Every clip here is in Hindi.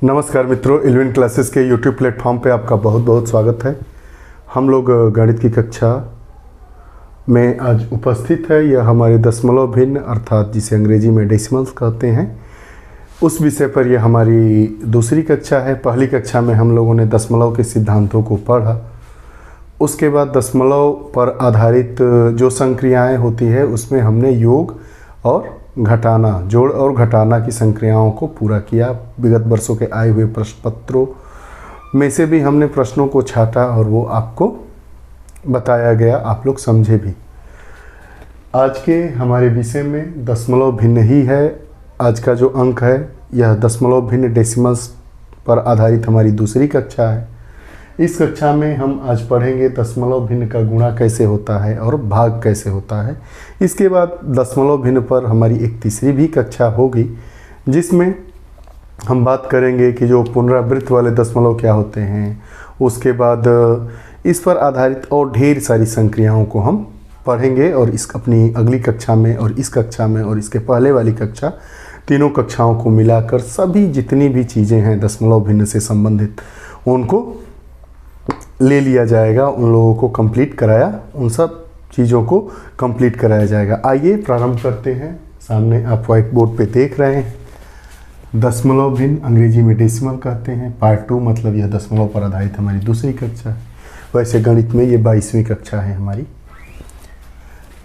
नमस्कार मित्रों, इलेवन क्लासेस के यूट्यूब प्लेटफॉर्म पे आपका बहुत बहुत स्वागत है। हम लोग गणित की कक्षा में आज उपस्थित है। यह हमारे दशमलव भिन्न अर्थात जिसे अंग्रेजी में डेसिमल्स कहते हैं, उस विषय पर यह हमारी दूसरी कक्षा है। पहली कक्षा में हम लोगों ने दशमलव के सिद्धांतों को पढ़ा। उसके बाद दशमलव पर आधारित जो संक्रियाएँ होती है उसमें हमने योग और घटाना, जोड़ और घटाना की संक्रियाओं को पूरा किया। विगत वर्षों के आए हुए प्रश्न पत्रों में से भी हमने प्रश्नों को छाटा और वो आपको बताया गया, आप लोग समझे भी। आज के हमारे विषय में दशमलव भिन्न ही है। आज का जो अंक है यह दशमलव भिन्न डेसिमल्स पर आधारित हमारी दूसरी कक्षा है। इस कक्षा में हम आज पढ़ेंगे दशमलव भिन्न का गुणा कैसे होता है और भाग कैसे होता है। इसके बाद दशमलव भिन्न पर हमारी एक तीसरी भी कक्षा होगी जिसमें हम बात करेंगे कि जो पुनरावृत्त वाले दशमलव क्या होते हैं। उसके बाद इस पर आधारित और ढेर सारी संक्रियाओं को हम पढ़ेंगे और इस अपनी अगली कक्षा में और इस कक्षा में और इसके पहले वाली कक्षा, तीनों कक्षाओं को मिलाकर सभी जितनी भी चीज़ें हैं दशमलव भिन्न से संबंधित उनको ले लिया जाएगा, उन लोगों को कंप्लीट कराया, उन सब चीज़ों को कंप्लीट कराया जाएगा। आइए प्रारंभ करते हैं। सामने आप व्हाइट बोर्ड पे देख रहे हैं दशमलव भिन्न, अंग्रेजी में डेसिमल कहते हैं। पार्ट 2 मतलब यह दशमलव पर आधारित हमारी दूसरी कक्षा है। वैसे गणित में ये 22वीं कक्षा है हमारी।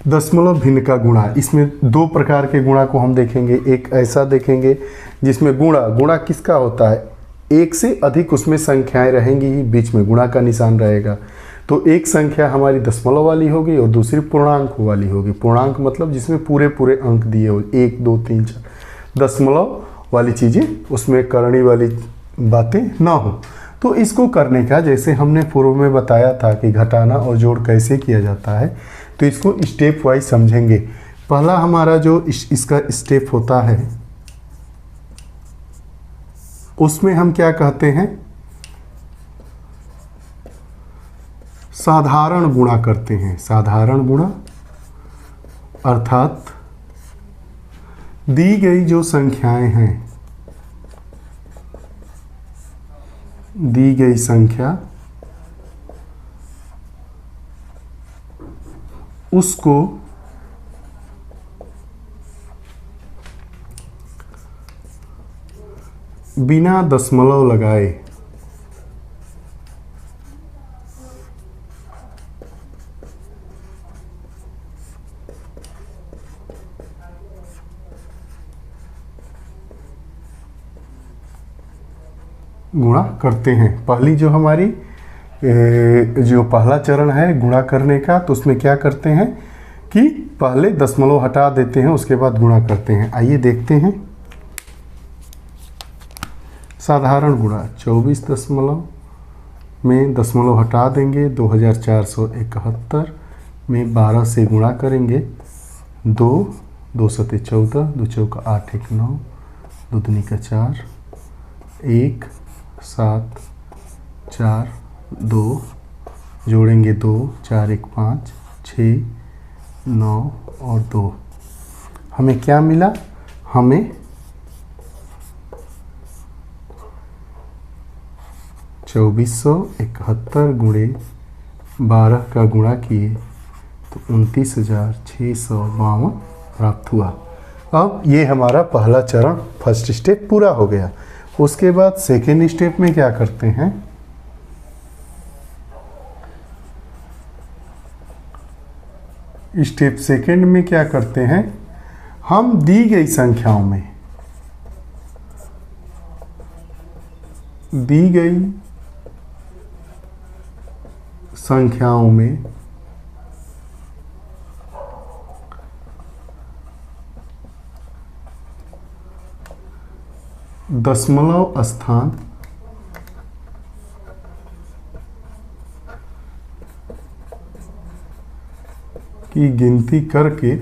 दशमलव भिन्न का गुणा, इसमें दो प्रकार के गुणा को हम देखेंगे। एक ऐसा देखेंगे जिसमें गुणा किसका होता है, एक से अधिक उसमें संख्याएं रहेंगी ही, बीच में गुणा का निशान रहेगा। तो एक संख्या हमारी दशमलव वाली होगी और दूसरी पूर्णांक वाली होगी। पूर्णांक मतलब जिसमें पूरे अंक दिए हो, 1 2 3 4। दशमलव वाली चीज़ें, उसमें करणी वाली बातें ना हो। तो इसको करने का, जैसे हमने पूर्व में बताया था कि घटाना और जोड़ कैसे किया जाता है, तो इसको स्टेप वाइज समझेंगे। पहला हमारा जो इसका स्टेप होता है उसमें हम क्या कहते हैं, साधारण गुणा करते हैं। साधारण गुणा अर्थात दी गई जो संख्याएं हैं, दी गई संख्या उसको बिना दशमलव लगाए गुणा करते हैं। पहली जो हमारी जो पहला चरण है गुणा करने का, तो उसमें क्या करते हैं कि पहले दशमलव हटा देते हैं, उसके बाद गुणा करते हैं। आइए देखते हैं। साधारण गुणा 24 दशमलव में दशमलव हटा देंगे, 2471 में 12 से गुणा करेंगे। 2 2 सते 14, 2 चौका 8 1 9, 2 दूनी का 4, 1 7 4 2 जोड़ेंगे 2 4 1 5 6 9 और 2। हमें क्या मिला, हमें 2471 गुणे 12 का गुणा किए तो 29,652 प्राप्त हुआ। अब ये हमारा पहला चरण, फर्स्ट स्टेप पूरा हो गया। उसके बाद सेकेंड स्टेप में क्या करते हैं, स्टेप सेकेंड में क्या करते हैं, हम दी गई संख्याओं में, दी गई संख्याओं में दशमलव स्थान की गिनती करके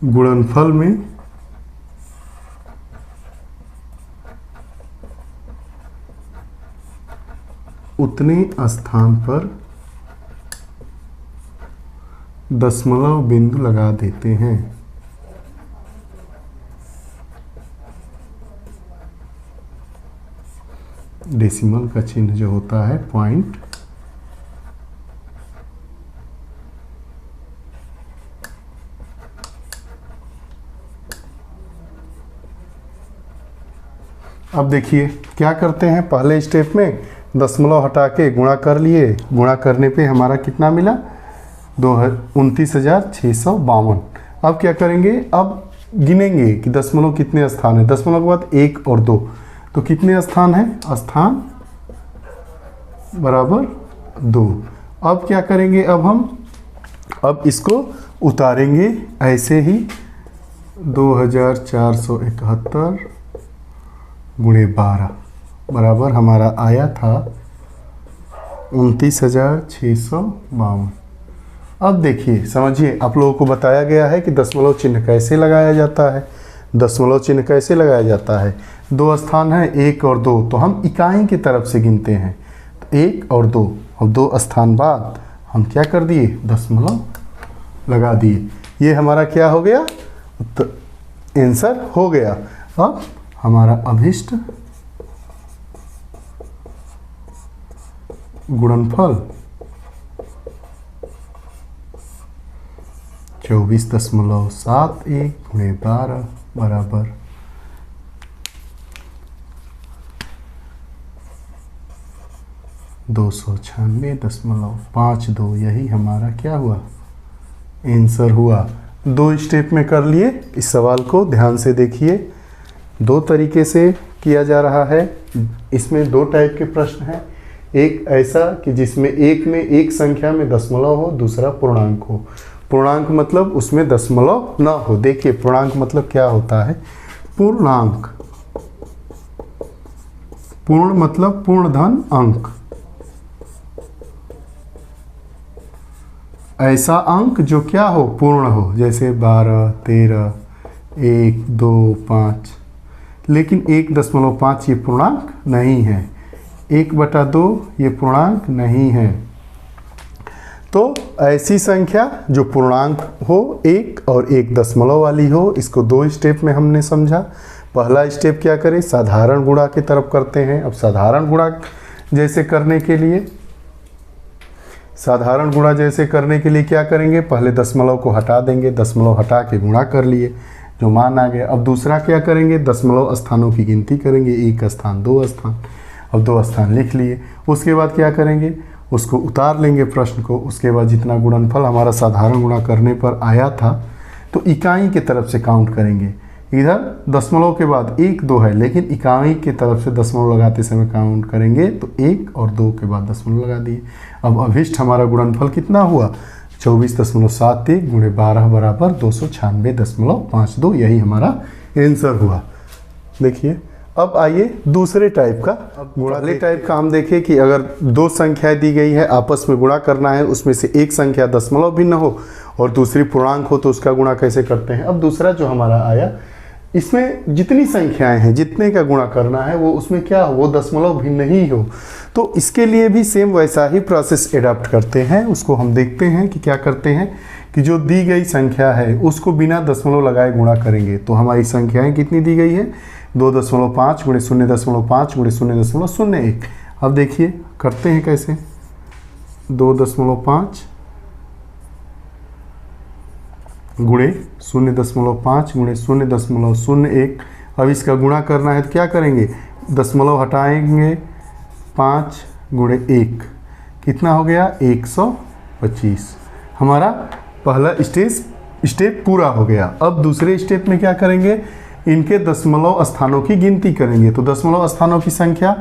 गुणनफल में उतने स्थान पर दशमलव बिंदु लगा देते हैं। डेसिमल का चिन्ह जो होता है पॉइंट, अब देखिए क्या करते हैं, पहले स्टेप में दशमलव हटा के गुणा कर लिए, गुणा करने पे हमारा कितना मिला 29,652। अब क्या करेंगे, अब गिनेंगे कि दशमलव कितने स्थान है, दशमलव के बाद 1 और 2, तो कितने स्थान है, स्थान बराबर 2। अब क्या करेंगे, अब इसको उतारेंगे ऐसे ही 2471 गुणे 12 बराबर हमारा आया था 29,652। अब देखिए समझिए, आप लोगों को बताया गया है कि दशमलव चिन्ह कैसे लगाया जाता है। दशमलव चिन्ह कैसे लगाया जाता है, दो स्थान है 1 और 2, तो हम इकाई की तरफ से गिनते हैं, तो 1 और 2, और 2 स्थान बाद हम क्या कर दिए, दशमलव लगा दिए। ये हमारा क्या हो गया, आंसर हो गया। अब हमारा अभिष्ट गुणनफल 24.71 गुणे 12 बराबर 296.52। यही हमारा क्या हुआ, आंसर हुआ। 2 स्टेप में कर लिए। इस सवाल को ध्यान से देखिए, 2 तरीके से किया जा रहा है। इसमें 2 टाइप के प्रश्न हैं, एक ऐसा कि जिसमें एक में एक संख्या में दशमलव हो, दूसरा पूर्णांक हो। पूर्णांक मतलब उसमें दशमलव ना हो। देखिए पूर्णांक मतलब क्या होता है, पूर्णांक, पूर्ण मतलब पूर्ण धन अंक, ऐसा अंक जो क्या हो, पूर्ण हो, जैसे 12, 13, 1, 2, 5। लेकिन 1.5 ये पूर्णांक नहीं है, 1/2 ये पूर्णांक नहीं है। तो ऐसी संख्या जो पूर्णांक हो 1 और 1 दशमलव वाली हो, इसको 2 स्टेप में हमने समझा। पहला स्टेप क्या करें, साधारण गुणा की तरफ करते हैं। अब साधारण गुणा जैसे करने के लिए, साधारण गुणा जैसे करने के लिए क्या करेंगे, पहले दशमलव को हटा देंगे, दशमलव हटा के गुणा कर लिए, जो मान आ गया। अब दूसरा क्या करेंगे, दशमलव स्थानों की गिनती करेंगे, 1 स्थान 2 स्थान, अब 2 स्थान लिख लिए। उसके बाद क्या करेंगे, उसको उतार लेंगे प्रश्न को। उसके बाद जितना गुणनफल हमारा साधारण गुणा करने पर आया था, तो इकाई की तरफ से काउंट करेंगे। इधर दशमलव के बाद 1 2 है, लेकिन इकाई की तरफ से दशमलव लगाते समय काउंट करेंगे, तो 1 और 2 के बाद दशमलव लगा दिए। अब अभिष्ट हमारा गुणनफल कितना हुआ, 24.71 गुणे 12 बराबर 296.52। यही हमारा आंसर हुआ। देखिए अब आइए दूसरे टाइप का। पहले टाइप का हम देखें कि अगर 2 संख्याएं दी गई है, आपस में गुणा करना है, उसमें से एक संख्या दशमलव भिन्न हो और दूसरी पूर्णांक हो, तो उसका गुणा कैसे करते हैं। अब दूसरा जो हमारा आया, इसमें जितनी संख्याएं हैं, जितने का गुणा करना है, वो उसमें क्या हो, वो दशमलव भिन्न ही हो। तो इसके लिए भी सेम वैसा ही प्रोसेस एडाप्ट करते हैं। उसको हम देखते हैं कि क्या करते हैं, कि जो दी गई संख्या है उसको बिना दशमलव लगाए गुणा करेंगे। तो हमारी संख्याएं कितनी दी गई है, 2.5 गुणे 0.5 गुणे 0.01। अब देखिए करते हैं कैसे, 2.5 गुणे 0.5 गुणे 0.01। अब इसका गुणा करना है तो क्या करेंगे, दशमलव हटाएंगे, 5 गुणे 1 कितना हो गया, 125। हमारा पहला स्टेप पूरा हो गया। अब दूसरे स्टेप में क्या करेंगे, इनके दशमलव स्थानों की गिनती करेंगे। तो दशमलव स्थानों की संख्या,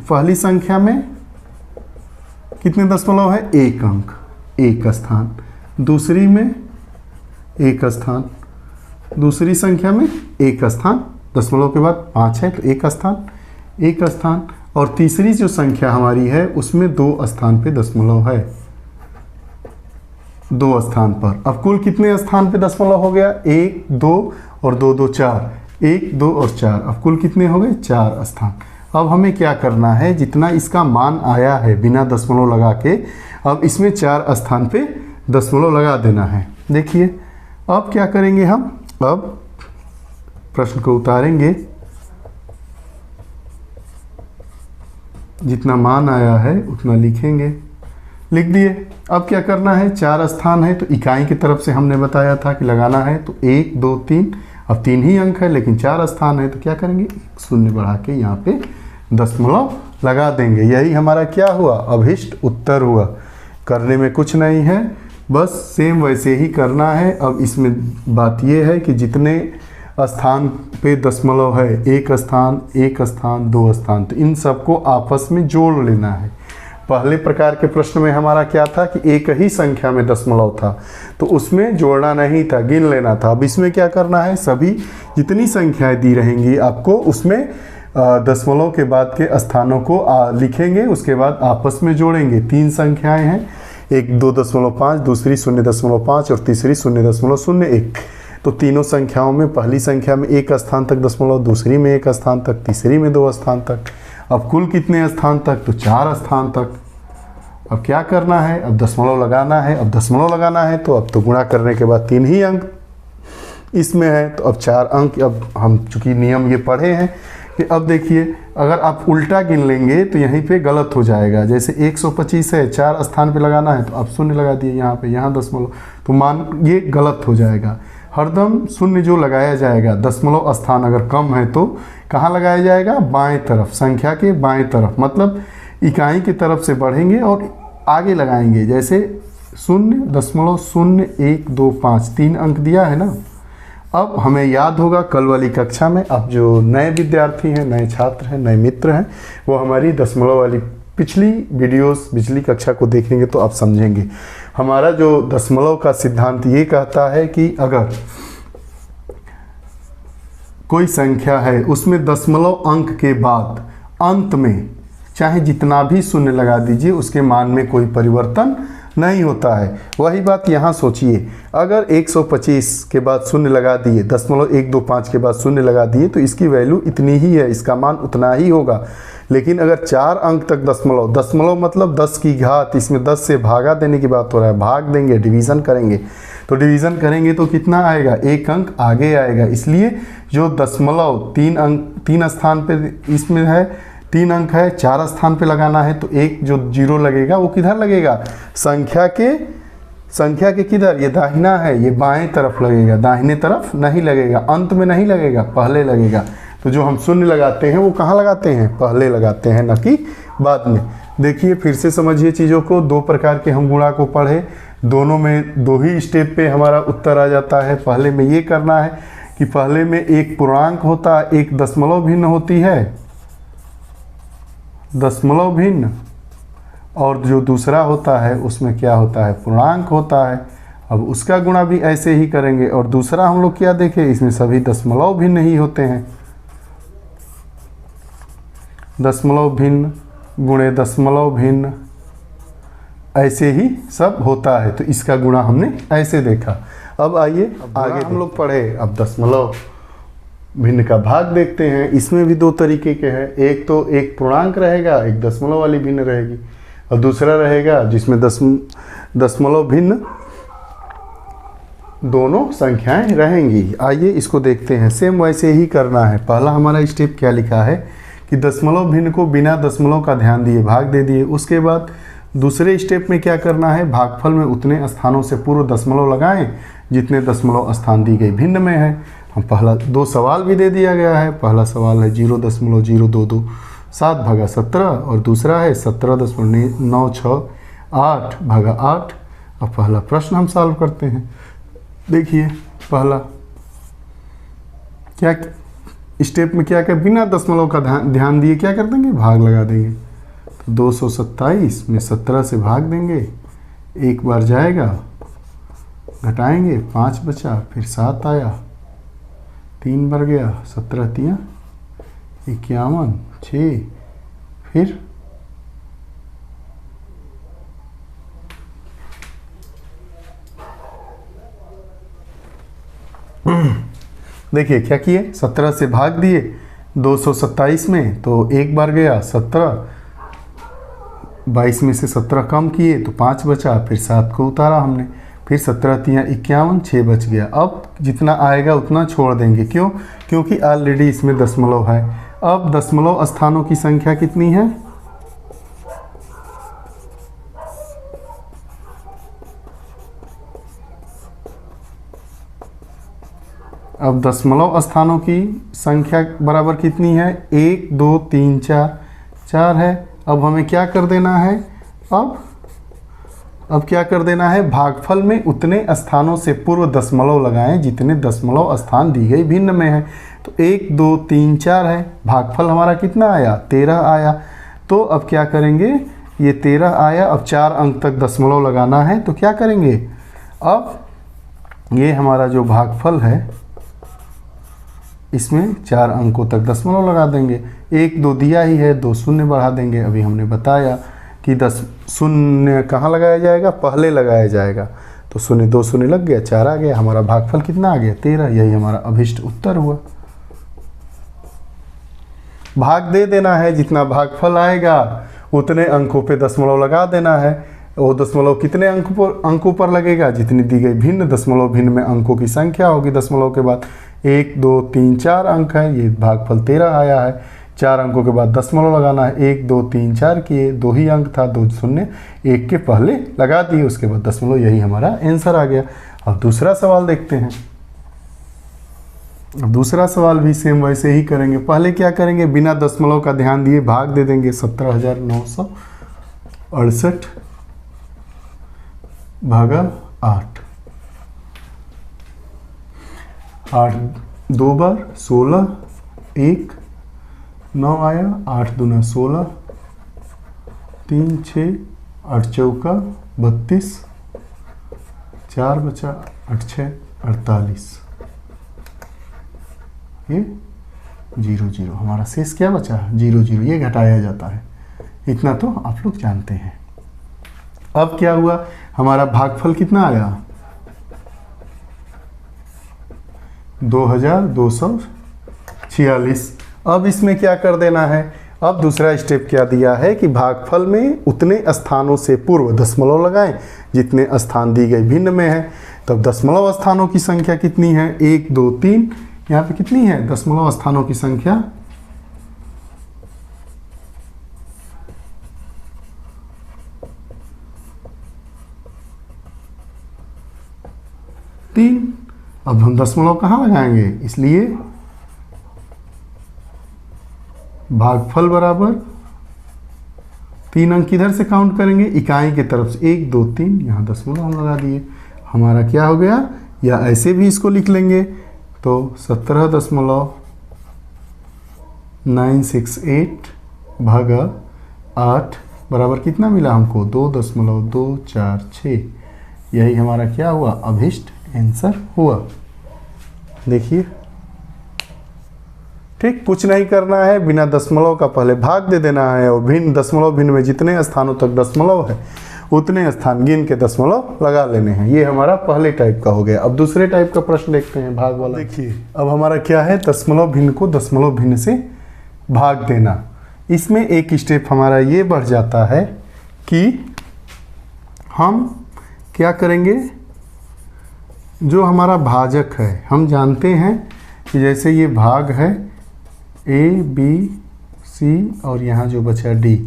पहली संख्या में कितने दशमलव है, 1 अंक, 1 स्थान। दूसरी में 1 स्थान, दूसरी संख्या में 1 स्थान, दशमलव के बाद 5 है तो 1 स्थान, 1 स्थान। और तीसरी जो संख्या हमारी है उसमें 2 स्थान पे दशमलव है, 2 स्थान पर। अब कुल कितने स्थान पे दशमलव हो गया, 1 2 और 2 2 4, 1 2 और 4। अब कुल कितने हो गए, 4 स्थान। अब हमें क्या करना है, जितना इसका मान आया है बिना दशमलव लगा के, अब इसमें 4 स्थान पे दशमलव लगा देना है। देखिए अब क्या करेंगे हम, अब प्रश्न को उतारेंगे, जितना मान आया है उतना लिखेंगे, लिख दिए। अब क्या करना है, 4 स्थान है तो इकाई की तरफ से हमने बताया था कि लगाना है, तो 1 2 3, अब 3 ही अंक है लेकिन 4 स्थान है तो क्या करेंगे, 1 शून्य बढ़ा के यहाँ पे दशमलव लगा देंगे। यही हमारा क्या हुआ, अभिष्ट उत्तर हुआ। करने में कुछ नहीं है, बस सेम वैसे ही करना है। अब इसमें बात यह है कि जितने स्थान पे दशमलव है, एक स्थान 2 स्थान, तो इन सबको आपस में जोड़ लेना है। पहले प्रकार के प्रश्न में हमारा क्या था कि एक ही संख्या में दशमलव था तो उसमें जोड़ना नहीं था, गिन लेना था। अब इसमें क्या करना है, सभी जितनी संख्याएं दी रहेंगी आपको उसमें दशमलव के बाद के स्थानों को लिखेंगे, उसके बाद आपस में जोड़ेंगे। 3 संख्याएं हैं, एक 2.5, दूसरी 0.5 और तीसरी 0.01। तो तीनों संख्याओं में पहली संख्या में 1 स्थान तक दशमलव, दूसरी में 1 स्थान तक, तीसरी में 2 स्थान तक। अब कुल कितने स्थान तक, तो 4 स्थान तक। अब क्या करना है, अब दशमलव लगाना है। अब दशमलव लगाना है तो अब तो गुणा करने के बाद 3 ही अंक इसमें है, तो अब 4 अंक। अब हम चूंकि नियम ये पढ़े हैं कि अब देखिए अगर आप उल्टा गिन लेंगे तो यहीं पे गलत हो जाएगा। जैसे 125 है, 4 स्थान पे लगाना है तो अब शून्य लगा दिए यहाँ पे, यहाँ दशमलव, तो मान ये गलत हो जाएगा। हरदम शून्य जो लगाया जाएगा, दशमलव स्थान अगर कम है तो कहाँ लगाया जाएगा, बाएं तरफ, संख्या के बाएं तरफ, मतलब इकाई की तरफ से बढ़ेंगे और आगे लगाएंगे। जैसे 0.0125 3 अंक दिया है ना। अब हमें याद होगा कल वाली कक्षा में, अब जो नए विद्यार्थी हैं, नए छात्र हैं, नए मित्र हैं, वो हमारी दशमलव वाली पिछली वीडियोस, पिछली कक्षा को देखेंगे तो आप समझेंगे। हमारा जो दशमलव का सिद्धांत ये कहता है कि अगर कोई संख्या है उसमें दशमलव अंक के बाद अंत में चाहे जितना भी शून्य लगा दीजिए उसके मान में कोई परिवर्तन नहीं होता है। वही बात यहाँ सोचिए, अगर 125 के बाद शून्य लगा दिए, 0.125 के बाद शून्य लगा दिए तो इसकी वैल्यू इतनी ही है, इसका मान उतना ही होगा। लेकिन अगर 4 अंक तक दशमलव मतलब 10 की घात, इसमें 10 से भागा देने की बात हो रहा है, भाग देंगे, डिवीज़न करेंगे, तो डिवीज़न करेंगे तो कितना आएगा, 1 अंक आगे आएगा। इसलिए जो दशमलव 3 स्थान पे इसमें है, 3 अंक है, 4 स्थान पे लगाना है, तो एक जो 0 लगेगा वो किधर लगेगा, संख्या के किधर, ये दाहिना है, ये बाएं तरफ लगेगा, दाहिने तरफ नहीं लगेगा, अंत में नहीं लगेगा, पहले लगेगा। तो जो हम शून्य लगाते हैं वो कहाँ लगाते हैं, पहले लगाते हैं, न कि बाद में। देखिए फिर से समझिए चीज़ों को, 2 प्रकार के हम गुणा को पढ़े, दोनों में 2 ही स्टेप पे हमारा उत्तर आ जाता है। पहले में ये करना है कि पहले में एक पूर्णांक होता है, एक दशमलव भिन्न होती है, दशमलव भिन्न, और जो दूसरा होता है उसमें क्या होता है, पूर्णांक होता है। अब उसका गुणा भी ऐसे ही करेंगे। और दूसरा हम लोग क्या देखें, इसमें सभी दशमलव भिन्न ही होते हैं, दशमलव भिन्न गुणे दशमलव भिन्न, ऐसे ही सब होता है। तो इसका गुणा हमने ऐसे देखा। अब आइए आगे हम लोग पढ़े, अब दशमलव भिन्न का भाग देखते हैं। इसमें भी 2 तरीके के हैं, एक तो एक पूर्णांक रहेगा, एक दशमलव वाली भिन्न रहेगी, और दूसरा रहेगा जिसमें दशमलव भिन्न दोनों संख्याएं रहेंगी। आइए इसको देखते हैं, सेम वैसे ही करना है। पहला हमारा स्टेप क्या लिखा है कि दशमलव भिन्न को बिना दशमलव का ध्यान दिए भाग दे दिए। उसके बाद दूसरे स्टेप में क्या करना है, भागफल में उतने स्थानों से पूर्व दशमलव लगाएं जितने दशमलव स्थान दी गई भिन्न में है। हम पहला 2 सवाल भी दे दिया गया है। पहला सवाल है 0.022 7 भागा 17 और दूसरा है 17.968 भागा 8। अब पहला प्रश्न हम सॉल्व करते हैं। देखिए पहला क्या स्टेप में क्या कर, बिना दशमलव का ध्यान दिए क्या कर देंगे, भाग लगा देंगे। तो 227 में 17 से भाग देंगे, एक बार जाएगा, घटाएंगे, 5 बचा, फिर 7 आया, 3 बढ़ गया, 17 तिया 51, 6, फिर देखिए क्या किए, 17 से भाग दिए 227 में, तो एक बार गया 17, 22 में से 17 कम किए तो 5 बचा, फिर 7 को उतारा हमने, फिर 17 तिया 51, 6 बच गया। अब जितना आएगा उतना छोड़ देंगे, क्यों, क्योंकि ऑलरेडी इसमें दशमलव है। अब दशमलव स्थानों की संख्या कितनी है, अब दशमलव स्थानों की संख्या बराबर कितनी है? 1 2 3 4, 4 है। अब हमें क्या कर देना है? अब क्या कर देना है? भागफल में उतने स्थानों से पूर्व दशमलव लगाएं जितने दशमलव स्थान दी गई भिन्न में है। तो 1 2 3 4 है, भागफल हमारा कितना आया? 13 आया। तो अब क्या करेंगे? ये 13 आया, अब 4 अंक तक दशमलव लगाना है, तो क्या करेंगे? अब ये हमारा जो भागफल है इसमें 4 अंकों तक दशमलव लगा देंगे। 1 2 दिया ही है, 2 शून्य बढ़ा देंगे। अभी हमने बताया कि 10 शून्य कहाँ लगाया जाएगा? पहले लगाया जाएगा। तो शून्य 2 शून्य लग गया, 4 आ गया। हमारा भागफल कितना आ गया? 13। यही हमारा अभिष्ट उत्तर हुआ। भाग दे देना है, जितना भागफल आएगा उतने अंकों पे दशमलव लगा देना है। वो दशमलव कितने अंकों पर लगेगा? जितनी दी गई भिन्न दशमलव भिन्न में अंकों की संख्या होगी दशमलव के बाद। 1 2 3 4 अंक है, ये भागफल 13 आया है। 4 अंकों के बाद दशमलव लगाना है। 1 2 3 4 किए, 2 ही अंक था, 2 शून्य 1 के पहले लगा दिए, उसके बाद दशमलव। यही हमारा आंसर आ गया। अब दूसरा सवाल देखते हैं। दूसरा सवाल भी सेम वैसे ही करेंगे। पहले क्या करेंगे? बिना दशमलव का ध्यान दिए भाग दे देंगे। 17,968 भागा 8। 8 2 बार 16, 1 9 आया, 8 दूना 16, 3 6 8 चौका 32, 4 बचा, 8 6 48। ये 0 0 हमारा शेष क्या बचा? 0 0। ये घटाया जाता है, इतना तो आप लोग जानते हैं। अब क्या हुआ? हमारा भागफल कितना आया? 2246। अब इसमें क्या कर देना है? अब दूसरा स्टेप क्या दिया है कि भागफल में उतने स्थानों से पूर्व दशमलव लगाएं जितने स्थान दी गई भिन्न में है। तब दशमलव स्थानों की संख्या कितनी है? 1 2 3। यहाँ पे कितनी है दशमलव स्थानों की संख्या? 3। अब हम दशमलव कहाँ लगाएंगे? इसलिए भागफल बराबर 3 अंक किधर से काउंट करेंगे? इकाई के तरफ से। 1 2 3, यहाँ दशमलव हम लगा दिए। हमारा क्या हो गया? या ऐसे भी इसको लिख लेंगे तो 17.968 भागा 8 बराबर कितना मिला हमको? 2.246। यही हमारा क्या हुआ? अभिष्ट आंसर हुआ। देखिए, ठीक, कुछ नहीं करना है। बिना दशमलव का पहले भाग दे देना है और भिन्न दशमलव भिन्न में जितने स्थानों तक दशमलव है उतने स्थान गिन के दशमलव लगा लेने हैं। ये हमारा पहले टाइप का हो गया। अब दूसरे टाइप का प्रश्न देखते हैं, भाग वाला। देखिए, अब हमारा क्या है? दशमलव भिन्न को दशमलव भिन्न से भाग देना। इसमें एक स्टेप हमारा ये बढ़ जाता है कि हम क्या करेंगे? जो हमारा भाजक है, हम जानते हैं कि जैसे ये भाग है A B C और यहाँ जो बचा D,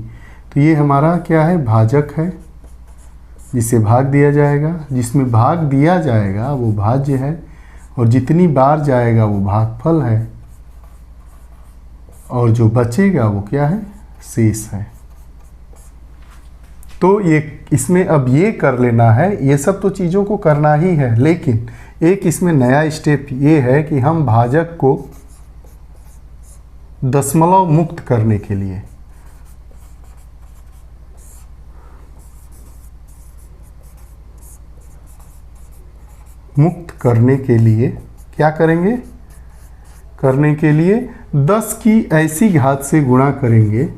तो ये हमारा क्या है? भाजक है, जिसे भाग दिया जाएगा। जिसमें भाग दिया जाएगा वो भाज्य है, और जितनी बार जाएगा वो भागफल है, और जो बचेगा वो क्या है? शेष है। तो ये इसमें अब ये कर लेना है। ये सब तो चीज़ों को करना ही है, लेकिन एक इसमें नया स्टेप ये है कि हम भाजक को दशमलव मुक्त करने के लिए क्या करेंगे? करने के लिए 10 की ऐसी घात से गुणा करेंगे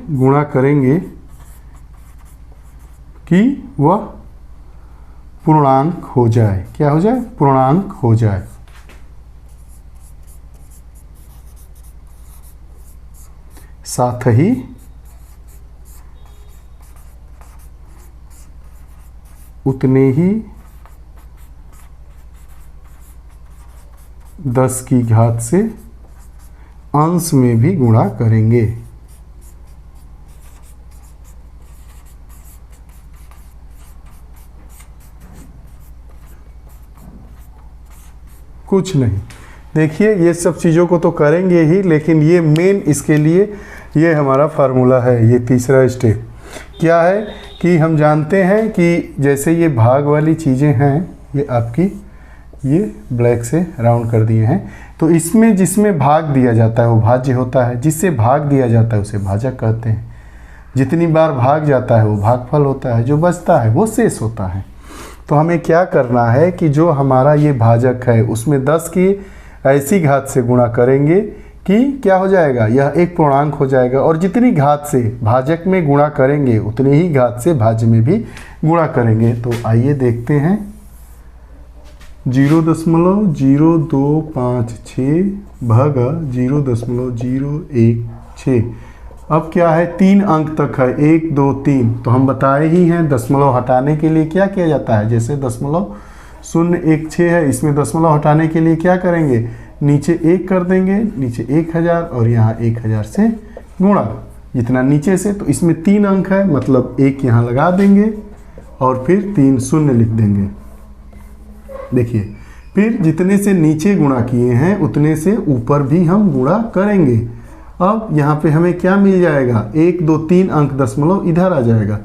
गुणा करेंगे कि वह पूर्णांक हो जाए। क्या हो जाए? पूर्णांक हो जाए। साथ ही उतने ही 10 की घात से अंश में भी गुणा करेंगे। कुछ नहीं, देखिए ये सब चीज़ों को तो करेंगे ही, लेकिन ये मेन इसके लिए ये हमारा फार्मूला है। ये तीसरा स्टेप क्या है कि हम जानते हैं कि जैसे ये भाग वाली चीज़ें हैं, ये आपकी ये ब्लैक से राउंड कर दिए हैं, तो इसमें जिसमें भाग दिया जाता है वो भाज्य होता है, जिससे भाग दिया जाता है उसे भाजक कहते हैं। जितनी बार भाग जाता है वो भागफल होता है, जो बचता है वो शेष होता है। तो हमें क्या करना है कि जो हमारा ये भाजक है उसमें 10 की ऐसी घात से गुणा करेंगे कि क्या हो जाएगा, यह एक पूर्णांक हो जाएगा, और जितनी घात से भाजक में गुणा करेंगे उतनी ही घात से भाज्य में भी गुणा करेंगे। तो आइए देखते हैं 0.0256 भागा 0.016। अब क्या है, 3 अंक तक है, 1 2 3, तो हम बताए ही हैं दशमलव हटाने के लिए क्या किया जाता है। जैसे 0.016 है, इसमें दशमलव हटाने के लिए क्या करेंगे, नीचे 1 कर देंगे, नीचे 1000 और यहाँ 1000 से गुणा, जितना नीचे से, तो इसमें 3 अंक है, मतलब 1 यहाँ लगा देंगे और फिर 3 शून्य लिख देंगे। देखिए, फिर जितने से नीचे गुणा किए हैं उतने से ऊपर भी हम गुणा करेंगे। अब यहाँ पे हमें क्या मिल जाएगा, 1 2 3 अंक दशमलव इधर आ जाएगा,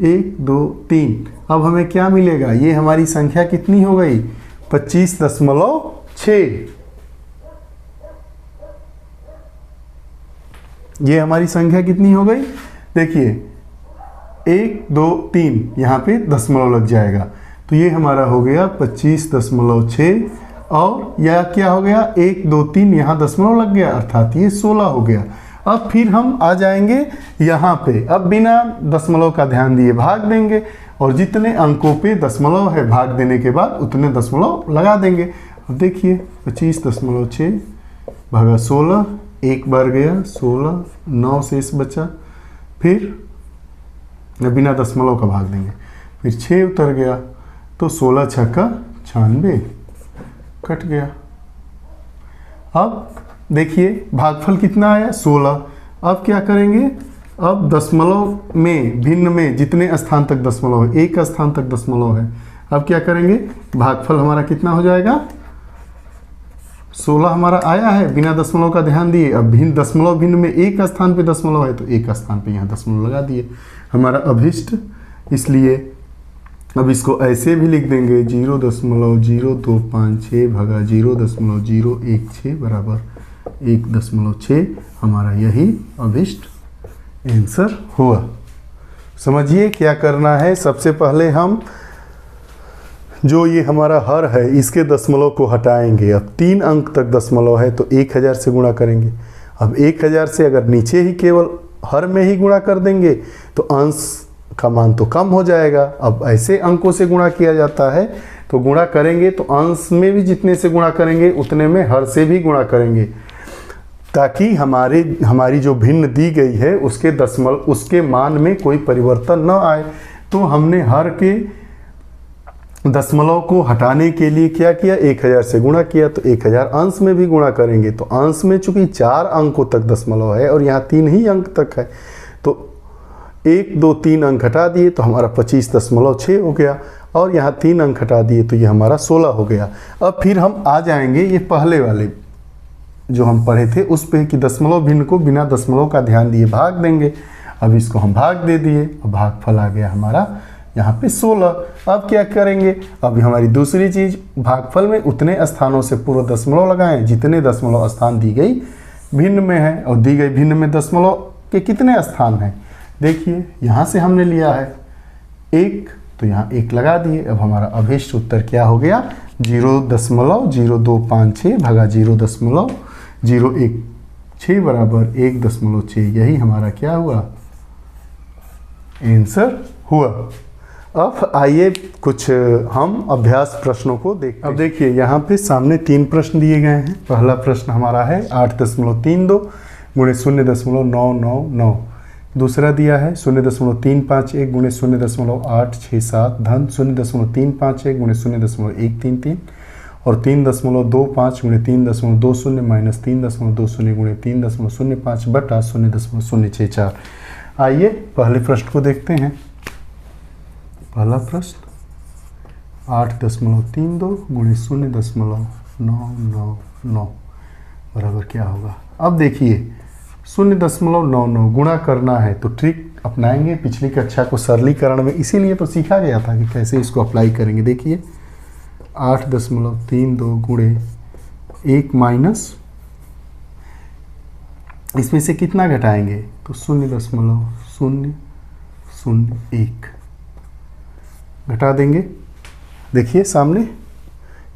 1 2 3। अब हमें क्या मिलेगा, ये हमारी संख्या कितनी हो गई, 25.6। ये हमारी संख्या कितनी हो गई, देखिए 1 2 3, यहाँ पे दशमलव लग जाएगा, तो ये हमारा हो गया 25.6। और यह क्या हो गया, 1 2 3, यहाँ दशमलव लग गया, अर्थात ये 16 हो गया। अब फिर हम आ जाएंगे यहाँ पे, अब बिना दशमलव का ध्यान दिए भाग देंगे, और जितने अंकों पे दशमलव है भाग देने के बाद उतने दशमलव लगा देंगे। अब देखिए 25.6 भागा 16, एक बार गया 16, 9 शेष बचा, फिर बिना दशमलव का भाग देंगे, फिर 6 उतर गया, तो 16 छक्का 96 कट गया। अब देखिए भागफल कितना आया, 16। अब क्या करेंगे, अब दशमलव में भिन्न में जितने स्थान तक दशमलव है, एक स्थान तक दशमलव है, अब क्या करेंगे, भागफल हमारा कितना हो जाएगा, 16 हमारा आया है, बिना दशमलव का ध्यान दिए। अब भिन्न दशमलव भिन्न में एक स्थान पे दशमलव है, तो एक स्थान पे यहाँ दशमलव लगा दिए, हमारा अभिष्ट। इसलिए अब इसको ऐसे भी लिख देंगे, 0.0256 भागा 0.016 बराबर 1.6। हमारा यही अभिष्ट आंसर हुआ। समझिए क्या करना है, सबसे पहले हम जो ये हमारा हर है इसके दशमलव को हटाएंगे। अब 3 अंक तक दशमलव है तो 1000 से गुणा करेंगे। अब 1000 से अगर नीचे ही केवल हर में ही गुणा कर देंगे तो अंश का मान तो कम हो जाएगा। अब ऐसे अंकों से गुणा किया जाता है, तो गुणा करेंगे तो अंश में भी जितने से गुणा करेंगे उतने में हर से भी गुणा करेंगे, ताकि हमारी जो भिन्न दी गई है उसके मान में कोई परिवर्तन न आए। तो हमने हर के दशमलव को हटाने के लिए क्या किया, 1000 से गुणा किया, तो 1000 अंश में भी गुणा करेंगे। तो अंश में चूंकि 4 अंकों तक दशमलव है और यहाँ 3 ही अंक तक है, तो 1 2 3 अंक हटा दिए तो हमारा 25.6 हो गया, और यहाँ 3 अंक हटा दिए तो ये हमारा 16 हो गया। अब फिर हम आ जाएंगे ये पहले वाले जो हम पढ़े थे उस पे कि दशमलव भिन्न को बिना दशमलव का ध्यान दिए भाग देंगे। अब इसको हम भाग दे दिए और भागफल आ गया हमारा यहाँ पे 16। अब क्या करेंगे, अब हमारी दूसरी चीज़, भागफल में उतने स्थानों से पूर्व दशमलव लगाएं जितने दशमलव स्थान दी गई भिन्न में है, और दी गई भिन्न में दशमलव के कितने स्थान हैं। देखिए यहाँ से हमने लिया है 1, तो यहाँ 1 लगा दिए। अब हमारा अभिष्ट उत्तर क्या हो गया, 0.0256 भागा 0.016 बराबर 1.6। यही हमारा क्या हुआ, आंसर हुआ। अब आइए कुछ हम अभ्यास प्रश्नों को देखते हैं। अब देखिए यहाँ पे सामने 3 प्रश्न दिए गए हैं। पहला प्रश्न हमारा है 8.32 गुणे 0.999। दूसरा दिया है 0.351 गुणे 0.867 धन 0.351 गुणे 0.133। और 3.25 गुणे 3.20 माइनस 3.20 गुणे 3.05 बटा 0.064। आइए पहले प्रश्न को देखते हैं। पहला प्रश्न 8.32 गुणे 0.999 बराबर क्या होगा। अब देखिए 0.99 गुणा करना है तो ट्रिक अपनाएंगे पिछली कक्षा को सरलीकरण में, इसीलिए तो सीखा गया था कि कैसे इसको अप्लाई करेंगे। देखिए 8.32 गुणे 1 माइनस इसमें से कितना घटाएंगे तो 0.001 घटा देंगे। देखिए सामने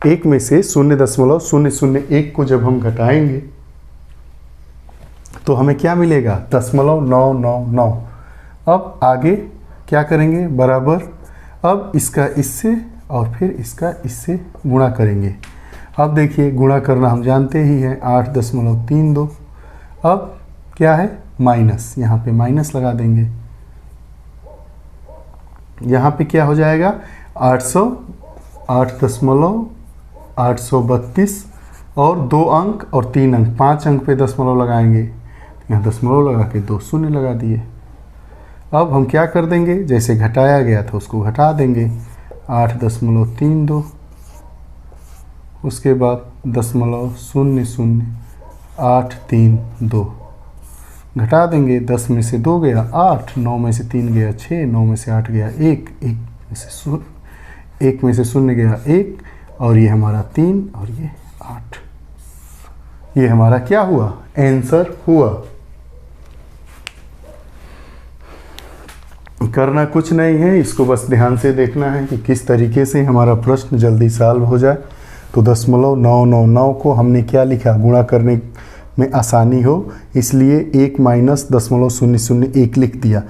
1 में से 0.001 को जब हम घटाएंगे तो हमें क्या मिलेगा 0.999। अब आगे क्या करेंगे बराबर, अब इसका इससे और फिर इसका इससे गुणा करेंगे। अब देखिए गुणा करना हम जानते ही हैं 8.32। अब क्या है माइनस, यहाँ पे माइनस लगा देंगे। यहाँ पे क्या हो जाएगा 8.832 और 2 अंक और 3 अंक, 5 अंक पे दशमलव लगाएंगे। यहाँ दशमलव लगा के 2 शून्य लगा दिए। अब हम क्या कर देंगे, जैसे घटाया गया था उसको घटा देंगे 8.32, उसके बाद 0.00832 घटा देंगे। 10 में से 2 गया 8, 9 में से 3 गया 6, 9 में से 8 गया 1, 1 में से 0 गया 1 और ये हमारा 3 और ये 8। ये हमारा क्या हुआ आंसर हुआ। करना कुछ नहीं है, इसको बस ध्यान से देखना है कि किस तरीके से हमारा प्रश्न जल्दी सॉल्व हो जाए। तो 0.999 को हमने क्या लिखा, गुणा करने में आसानी हो इसलिए 1 माइनस 0.001 लिख दिया।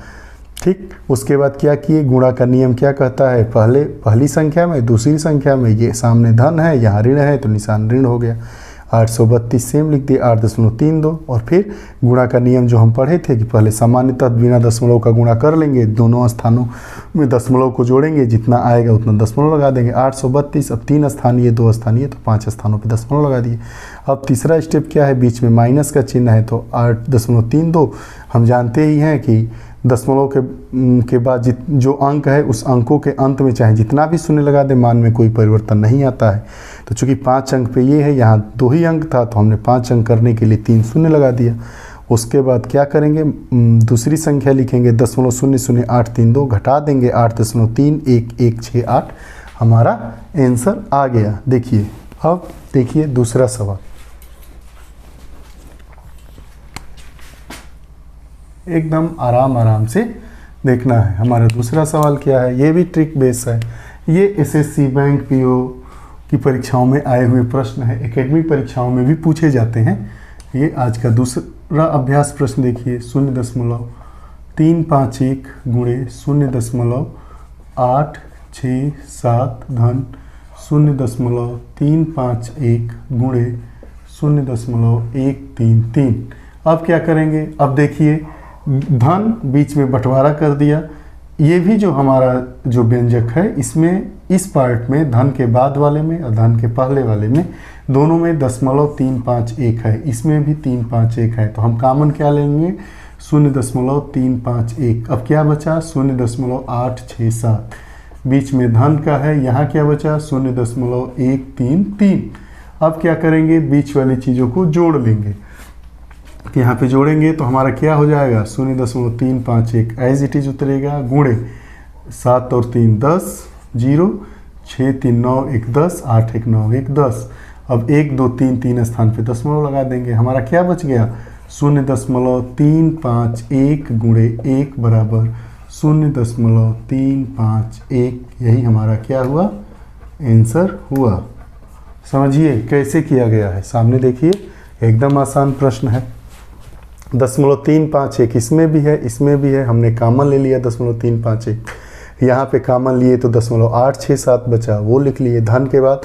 ठीक, उसके बाद क्या किए, गुणा का नियम क्या कहता है, पहली संख्या में दूसरी संख्या में ये सामने धन है यहाँ ऋण है तो निशान ऋण हो गया। 832 सेम लिख दिए 8.32 और फिर गुणा का नियम जो हम पढ़े थे कि पहले सामान्यतः बिना दशमलव का गुणा कर लेंगे, दोनों स्थानों में दशमलव को जोड़ेंगे, जितना आएगा उतना दशमलव लगा देंगे। 832 अब 3 स्थानीय 2 स्थानीय तो 5 स्थानों पे दशमलव लगा दिए। अब तीसरा स्टेप क्या है, बीच में माइनस का चिन्ह है तो 8.32 हम जानते ही हैं कि दशमलव के बाद जो अंक है उस अंकों के अंत में चाहे जितना भी शून्य लगा दे मान में कोई परिवर्तन नहीं आता है। तो चूंकि 5 अंक पे ये है, यहाँ 2 ही अंक था तो हमने 5 अंक करने के लिए 3 शून्य लगा दिया। उसके बाद क्या करेंगे, दूसरी संख्या लिखेंगे 0.00832 घटा देंगे 8.31168 हमारा आंसर आ गया। देखिए अब देखिए दूसरा सवाल, एकदम आराम से देखना है। हमारा दूसरा सवाल क्या है, ये भी ट्रिक बेस है। ये एसएससी बैंक पीओ की परीक्षाओं में आए हुए प्रश्न है, एकेडमिक परीक्षाओं में भी पूछे जाते हैं। ये आज का दूसरा अभ्यास प्रश्न देखिए 0.351 गुणे 0.867 धन 0.351 गुणे 0.133। अब क्या करेंगे, अब देखिए धन बीच में बंटवारा कर दिया। ये भी जो हमारा जो व्यंजक है इसमें इस पार्ट में धन के बाद वाले में और धन के पहले वाले में दोनों में 0.351 है, इसमें भी 351 है। तो हम कॉमन क्या लेंगे 0.351। अब क्या बचा 0.867, बीच में धन का है, यहाँ क्या बचा 0.133। अब क्या करेंगे, बीच वाली चीज़ों को जोड़ लेंगे। यहाँ पे जोड़ेंगे तो हमारा क्या हो जाएगा 0.351 एज इट इज उतरेगा, गुणे 7 और 3 10, 0 6 3 9 1 10, 8 1 9 1 10। अब 1 2 3 3 स्थान पे दशमलव लगा देंगे। हमारा क्या बच गया 0.351 गुणे 1 बराबर 0.351। यही हमारा क्या हुआ आंसर हुआ। समझिए कैसे किया गया है, सामने देखिए एकदम आसान प्रश्न है। 0.351 इसमें भी है इसमें भी है, हमने कॉमन ले लिया 0.351। यहाँ पे कॉमन लिए तो 0.867 बचा, वो लिख लिए। धन के बाद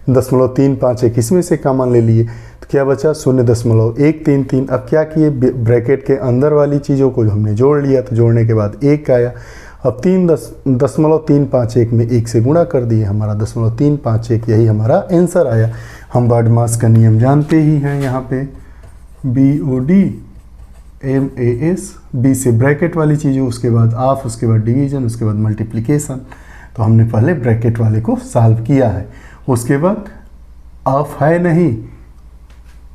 0.351 इसमें से कॉमन ले लिए तो क्या बचा 0.133। अब क्या किए, ब्रैकेट के अंदर वाली चीज़ों को हमने जोड़ लिया तो जोड़ने के बाद 1 आया अब 3.351 में 1 से गुणा कर दिए, हमारा 0.351, यही हमारा आंसर आया। हम बॉडमास का नियम जानते ही हैं, यहाँ पे BOD MAS, B से ब्रैकेट वाली चीज़ें, उसके बाद ऑफ, उसके बाद डिवीजन, उसके बाद मल्टीप्लिकेशन। तो हमने पहले ब्रैकेट वाले को सॉल्व किया है, उसके बाद ऑफ है नहीं,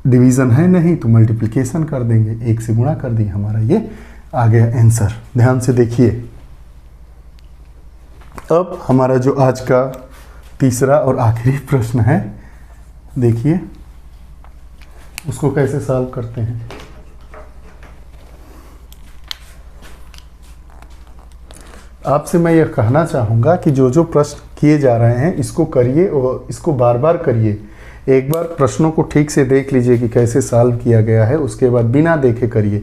डिवीज़न है नहीं, तो मल्टीप्लिकेशन कर देंगे, 1 से गुणा कर दिए, हमारा ये आ गया आंसर। ध्यान से देखिए। अब हमारा जो आज का तीसरा और आखिरी प्रश्न है, देखिए उसको कैसे सॉल्व करते हैं। आपसे मैं यह कहना चाहूँगा कि जो जो प्रश्न किए जा रहे हैं इसको करिए और इसको बार बार करिए। एक बार प्रश्नों को ठीक से देख लीजिए कि कैसे सॉल्व किया गया है, उसके बाद बिना देखे करिए,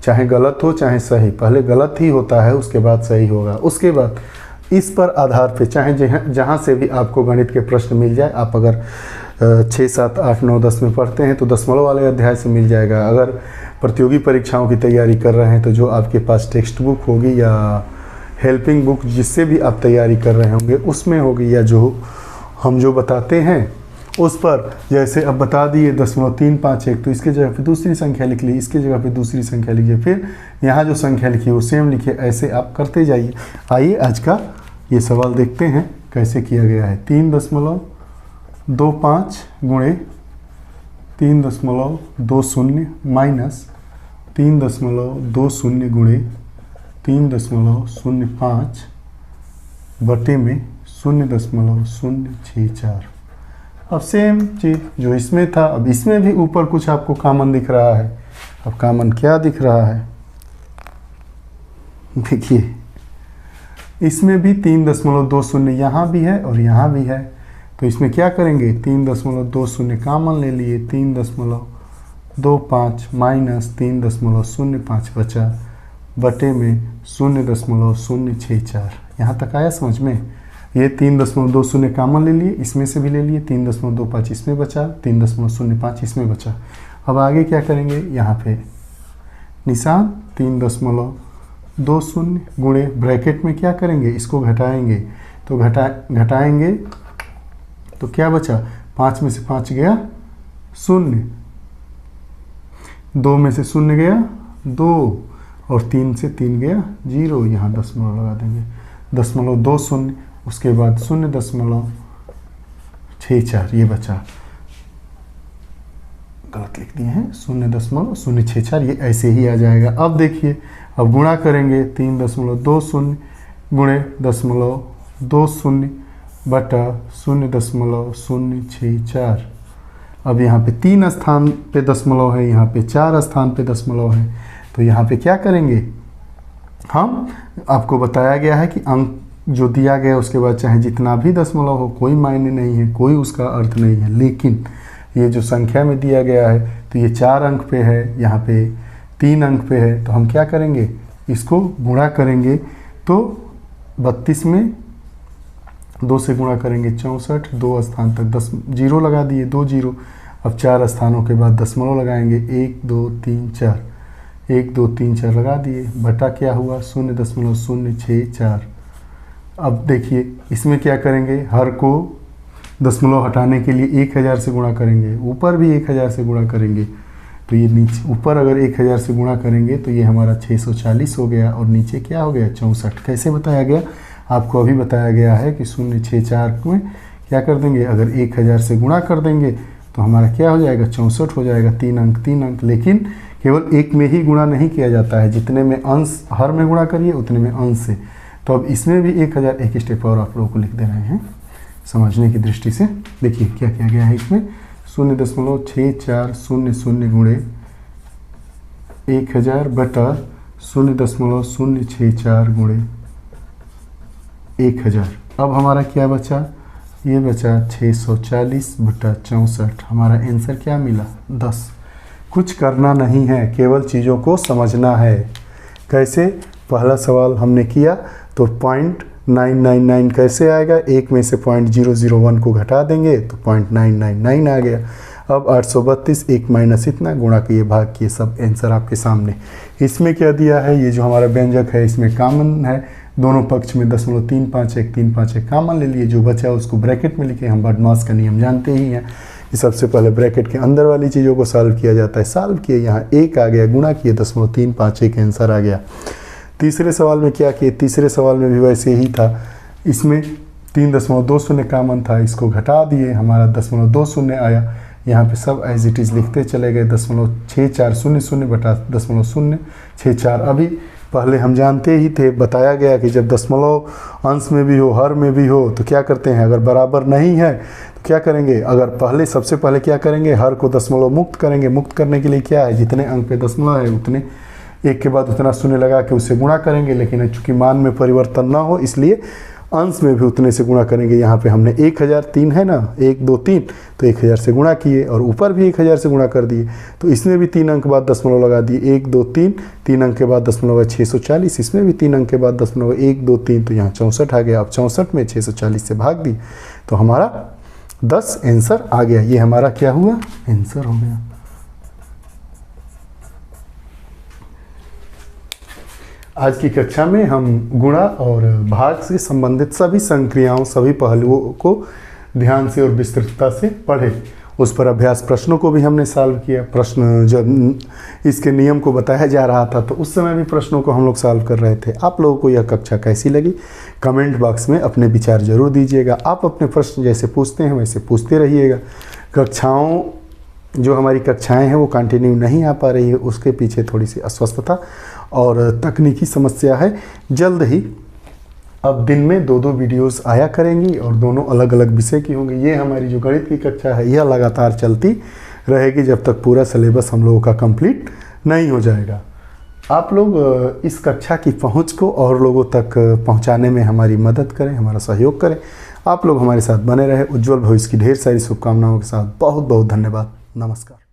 चाहे गलत हो चाहे सही। पहले गलत ही होता है, उसके बाद सही होगा। उसके बाद इस पर आधार पे चाहे जहाँ से भी आपको गणित के प्रश्न मिल जाए, आप अगर 6, 7, 8, 9, 10 में पढ़ते हैं तो दशमलव वाले अध्याय से मिल जाएगा। अगर प्रतियोगी परीक्षाओं की तैयारी कर रहे हैं तो जो आपके पास टेक्स्ट बुक होगी या हेल्पिंग बुक जिससे भी आप तैयारी कर रहे होंगे उसमें होगी, या जो हम जो बताते हैं उस पर, जैसे अब बता दिए 0.351, तो इसके जगह पे दूसरी संख्या लिख ली, इसके जगह पे दूसरी संख्या लिखिए, फिर यहाँ जो संख्या लिखी वो सेम लिखिए, ऐसे आप करते जाइए। आइए आज का ये सवाल देखते हैं कैसे किया गया है। 3.25 गुणे 3.20 माइनस 3.20 गुणे 3.05 बटे में 0.064। अब सेम चीज़ जो इसमें था, अब इसमें भी ऊपर कुछ आपको कॉमन दिख रहा है। अब कॉमन क्या दिख रहा है, देखिए इसमें भी 3.20 यहाँ भी है और यहाँ भी है, तो इसमें क्या करेंगे, 3.20 कॉमन ले लिए, 3.25 माइनस 3.05 बचा बटे में 0.064। यहाँ तक आया समझ में। ये 3.20 कॉमन ले लिए, इसमें से भी ले लिए, 3.25 इसमें बचा, 3.05 इसमें बचा। अब आगे क्या करेंगे, यहाँ पे निशान 3.20 गुणे ब्रैकेट में क्या करेंगे, इसको घटाएंगे, तो घटाएंगे तो क्या बचा, 5 में से 5 गया 0, 2 में से 0 गया 2, और 3 से 3 गया 0, यहाँ दशमलव लगा देंगे, 0.20, उसके बाद 0.64 ये बचा, गलत लिख दिए हैं, 0.064, ये ऐसे ही आ जाएगा। अब देखिए, अब गुणा करेंगे, 3.20 गुणे 0.20 बटा 0.064। अब यहाँ पे 3 स्थान पे दशमलव है, यहाँ पे 4 स्थान पे दशमलव है, तो यहाँ पे क्या करेंगे हम, आपको बताया गया है कि अंक जो दिया गया उसके बाद चाहे जितना भी दशमलव हो कोई मायने नहीं है, कोई उसका अर्थ नहीं है। लेकिन ये जो संख्या में दिया गया है तो ये 4 अंक पे है, यहाँ पे 3 अंक पे है, तो हम क्या करेंगे, इसको गुणा करेंगे, तो 32 में 2 से गुणा करेंगे 64, 2 स्थान तक 0 लगा दिए, 2 0। अब 4 स्थानों के बाद दशमलव लगाएंगे, 1 2 3 4, 1 2 3 4 लगा दिए, बटा क्या हुआ 0.064। अब देखिए इसमें क्या करेंगे, हर को दशमलव हटाने के लिए 1000 से गुणा करेंगे, ऊपर भी 1000 से गुणा करेंगे, तो ये नीचे ऊपर अगर 1000 से गुणा करेंगे तो ये हमारा 640 हो गया, और नीचे क्या हो गया 64। कैसे बताया गया, आपको अभी बताया गया है कि 0.64 में क्या कर देंगे, अगर 1000 से गुणा कर देंगे तो हमारा क्या हो जाएगा 64 हो जाएगा, 3 अंक। लेकिन केवल एक में ही गुणा नहीं किया जाता है, जितने में अंश हर में गुणा करिए उतने में अंश से। तो अब इसमें भी 1000 एक स्टेप और आप लोगों को लिख दे रहे हैं समझने की दृष्टि से। देखिए क्या किया गया है इसमें, 0.6400 गुणे 1000 बटा 0.064 गुणे 1000। अब हमारा क्या बचा, ये बचा 640 बटा 64। हमारा आंसर क्या मिला 10। कुछ करना नहीं है, केवल चीज़ों को समझना है। कैसे, पहला सवाल हमने किया तो 0.999 कैसे आएगा, एक में से 0.001 को घटा देंगे तो 0.999 आ गया। अब 832 एक माइनस इतना, गुणा किए भाग किए, सब आंसर आपके सामने। इसमें क्या दिया है, ये जो हमारा व्यंजक है इसमें कॉमन है दोनों पक्ष में 0.351 351 कामन ले लिए, जो बचा उसको ब्रैकेट में लिखे। हम बॉडमास का नियम जानते ही हैं कि सबसे पहले ब्रैकेट के अंदर वाली चीज़ों को सॉल्व किया जाता है। सॉल्व किए, यहाँ 1 आ गया, गुणा किए 0.351 आंसर आ गया। तीसरे सवाल में क्या किए, तीसरे सवाल में भी वैसे ही था, इसमें 3.20 कामन था, इसको घटा दिए, हमारा 0.20 आया। यहाँ पे सब एज इट इज़ लिखते चले गए, 0.6400 बटा 0.064। अभी पहले हम जानते ही थे, बताया गया कि जब दशमलव अंश में भी हो, हर में भी हो, तो क्या करते हैं, अगर बराबर नहीं है तो क्या करेंगे, अगर पहले सबसे पहले क्या करेंगे, हर को दशमलव मुक्त करेंगे। मुक्त करने के लिए क्या है, जितने अंक पे दशमलव है उतने एक के बाद उतना शून्य लगा के उससे गुणा करेंगे, लेकिन चूंकि मान में परिवर्तन ना हो इसलिए अंश में भी उतने से गुणा करेंगे। यहाँ पे हमने 1003 है ना, 1 2 3, तो 1000 से गुणा किए और ऊपर भी 1000 से गुणा कर दिए, तो इसमें भी 3 अंक बाद दशमलव लगा दिए, 1 2 3, 3 अंक के बाद दशमलव है 640, इसमें भी 3 अंक के बाद दशमलव 1 2 3, तो यहाँ 64 आ गया। अब 64 में 640 से भाग दी तो हमारा 10 आंसर आ गया। ये हमारा क्या हुआ, आंसर हो गया। आज की कक्षा में हम गुणा और भाग से संबंधित सभी संक्रियाओं, सभी पहलुओं को ध्यान से और विस्तृतता से पढ़े। उस पर अभ्यास प्रश्नों को भी हमने सॉल्व किया। प्रश्न जब इसके नियम को बताया जा रहा था तो उस समय भी प्रश्नों को हम लोग सॉल्व कर रहे थे। आप लोगों को यह कक्षा कैसी लगी, कमेंट बॉक्स में अपने विचार जरूर दीजिएगा। आप अपने प्रश्न जैसे पूछते हैं वैसे पूछते रहिएगा। कक्षाओं जो हमारी कक्षाएं हैं वो कंटिन्यू नहीं आ पा रही है, उसके पीछे थोड़ी सी अस्वस्थता और तकनीकी समस्या है। जल्द ही अब दिन में 2-2 वीडियोस आया करेंगी और दोनों अलग अलग विषय की होंगी। ये हमारी जो गणित की कक्षा है यह लगातार चलती रहेगी जब तक पूरा सिलेबस हम लोगों का कंप्लीट नहीं हो जाएगा। आप लोग इस कक्षा की पहुंच को और लोगों तक पहुंचाने में हमारी मदद करें, हमारा सहयोग करें। आप लोग हमारे साथ बने रहे। उज्जवल भविष्य की ढेर सारी शुभकामनाओं के साथ बहुत बहुत धन्यवाद। नमस्कार।